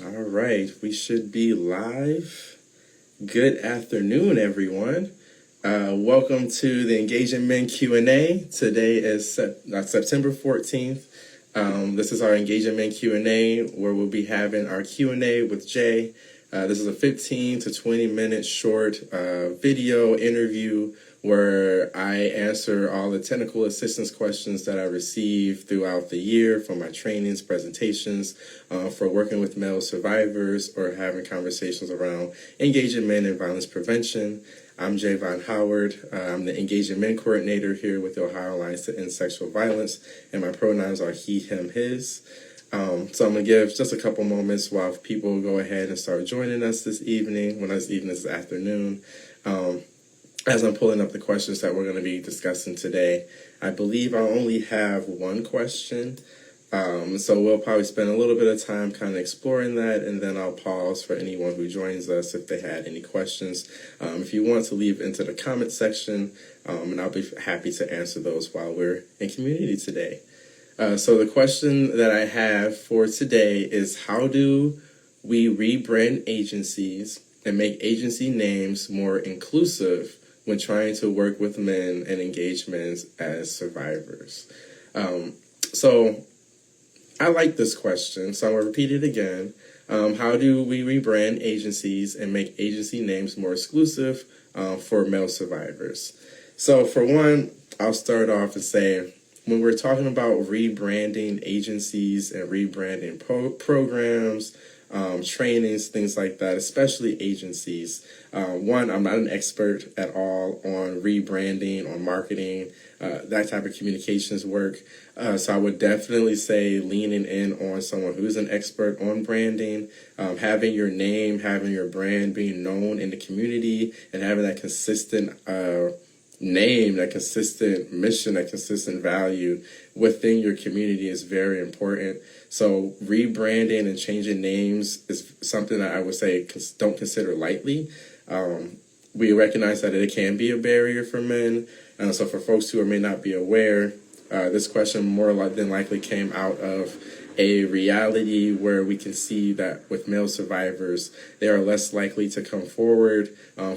All right, we should be live. Good afternoon, everyone. Welcome to the Engaging Men Q&A. Today is September 14th. This is our Engaging Men Q&A where we'll be having our Q&A with Jay. This is a 15 to 20 minute short video interview where I answer all the technical assistance questions that I receive throughout the year from my trainings, presentations, for working with male survivors or having conversations around engaging men in violence prevention. I'm Jay Von Howard. I'm the Engaging Men Coordinator here with the Ohio Alliance to End Sexual Violence, and my pronouns are he, him, his. So I'm going to give just a couple moments while people go ahead and start joining us this evening. When this evening is afternoon. As I'm pulling up the questions that we're going to be discussing today, I believe I only have one question. So we'll probably spend a little bit of time kind of exploring that, and then I'll pause for anyone who joins us if they had any questions. If you want to leave into the comment section, and I'll be happy to answer those while we're in community today. So the question that I have for today is, how do we rebrand agencies and make agency names more inclusive when trying to work with men and engage men as survivors? So I like this question, so I'm going to repeat it again. How do we rebrand agencies and make agency names more exclusive for male survivors? So for one, I'll start off and say, when we're talking about rebranding agencies and rebranding programs, trainings, things like that, especially agencies. One, I'm not an expert at all on rebranding, on marketing, that type of communications work. So I would definitely say leaning in on someone who's an expert on branding, having your name, having your brand being known in the community, and having that consistent name, that consistent mission, that consistent value within your community is very important. So rebranding and changing names is something that I would say don't consider lightly. We recognize that it can be a barrier for men. So for folks who may not be aware, this question more than likely came out of a reality where we can see that with male survivors, they are less likely to come forward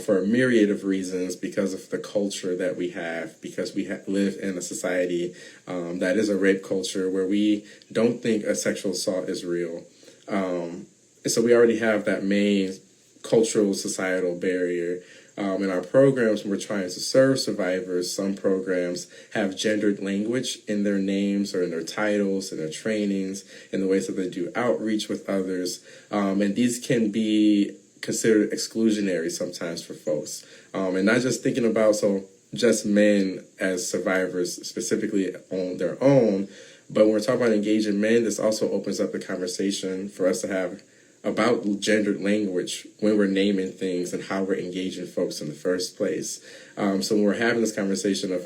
for a myriad of reasons because of the culture that we have, because we live in a society that is a rape culture where we don't think a sexual assault is real. And so we already have that main cultural societal barrier. In our programs, when we're trying to serve survivors, some programs have gendered language in their names or in their titles, in their trainings, in the ways that they do outreach with others. And these can be considered exclusionary sometimes for folks. And not just thinking about just men as survivors specifically on their own, but when we're talking about engaging men, this also opens up the conversation for us to have about gendered language when we're naming things and how we're engaging folks in the first place. So when we're having this conversation of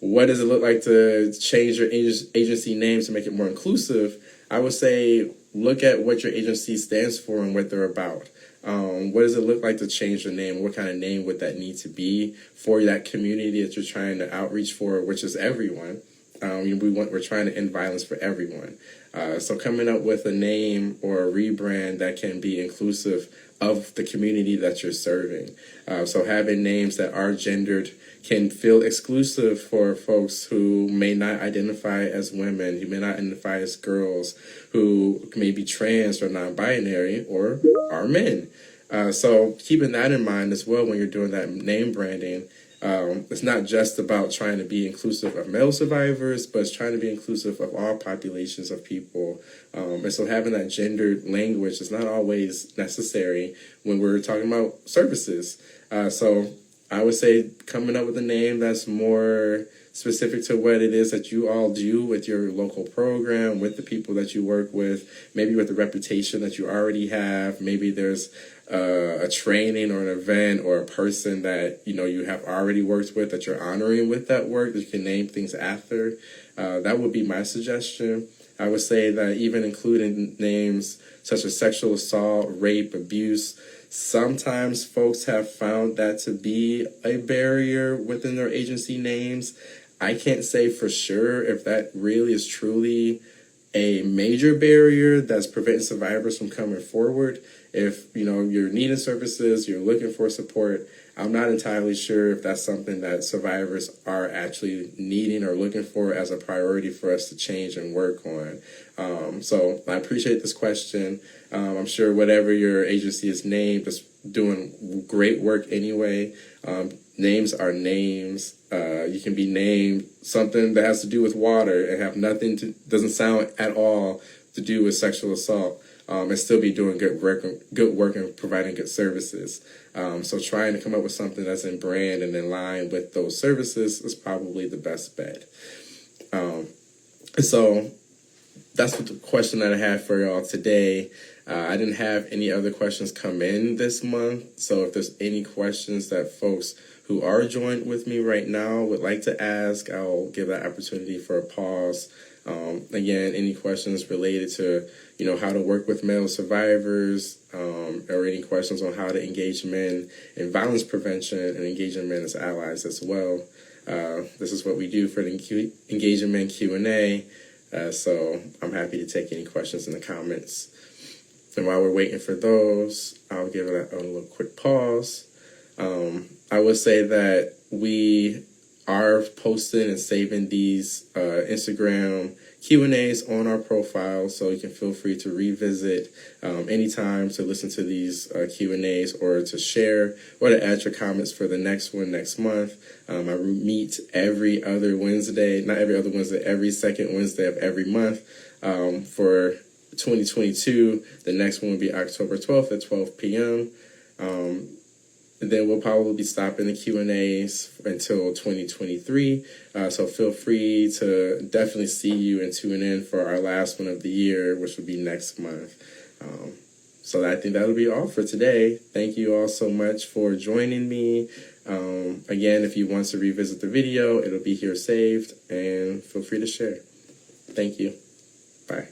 what does it look like to change your agency name to make it more inclusive, I would say look at what your agency stands for and what they're about. What does it look like to change your name? What kind of name would that need to be for that community that you're trying to outreach for, which is everyone? We're trying to end violence for everyone. So coming up with a name or a rebrand that can be inclusive of the community that you're serving. So having names that are gendered can feel exclusive for folks who may not identify as women, who may not identify as girls, who may be trans or non-binary or are men. So keeping that in mind as well when you're doing that name branding. It's not just about trying to be inclusive of male survivors, but it's trying to be inclusive of all populations of people. And so having that gendered language is not always necessary when we're talking about services. So I would say coming up with a name that's more specific to what it is that you all do with your local program, with the people that you work with, maybe with the reputation that you already have. Maybe there's a training or an event or a person that you have already worked with that you're honoring with that work that you can name things after. That would be my suggestion. I would say that even including names such as sexual assault, rape, abuse, sometimes folks have found that to be a barrier within their agency names. I can't say for sure if that really is truly a major barrier that's preventing survivors from coming forward. If you're needing services, you're looking for support, I'm not entirely sure if that's something that survivors are actually needing or looking for as a priority for us to change and work on. So I appreciate this question. I'm sure whatever your agency is named is doing great work anyway. Names are names. You can be named something that has to do with water and have doesn't sound at all to do with sexual assault, and still be doing good work and providing good services. So trying to come up with something that's in brand and in line with those services is probably the best bet. So that's the question that I have for y'all today. I didn't have any other questions come in this month. So if there's any questions that folks who are joined with me right now would like to ask, I'll give that opportunity for a pause. Again, any questions related to, how to work with male survivors, or any questions on how to engage men in violence prevention and engaging men as allies as well. This is what we do for the Engaging Men Q&A. So I'm happy to take any questions in the comments. And while we're waiting for those, I'll give it a little quick pause. I would say that we are posting and saving these Instagram Q&As on our profile, so you can feel free to revisit anytime to listen to these Q&As or to share or to add your comments for the next one next month. I meet every other Wednesday, not every other Wednesday, every second Wednesday of every month. For 2022, the next one will be October 12th at 12 p.m. And then we'll probably be stopping the Q&As until 2023. So feel free to definitely see you and tune in for our last one of the year, which will be next month. So I think that'll be all for today. Thank you all so much for joining me. Again, if you want to revisit the video, it'll be here saved, and feel free to share. Thank you. Bye.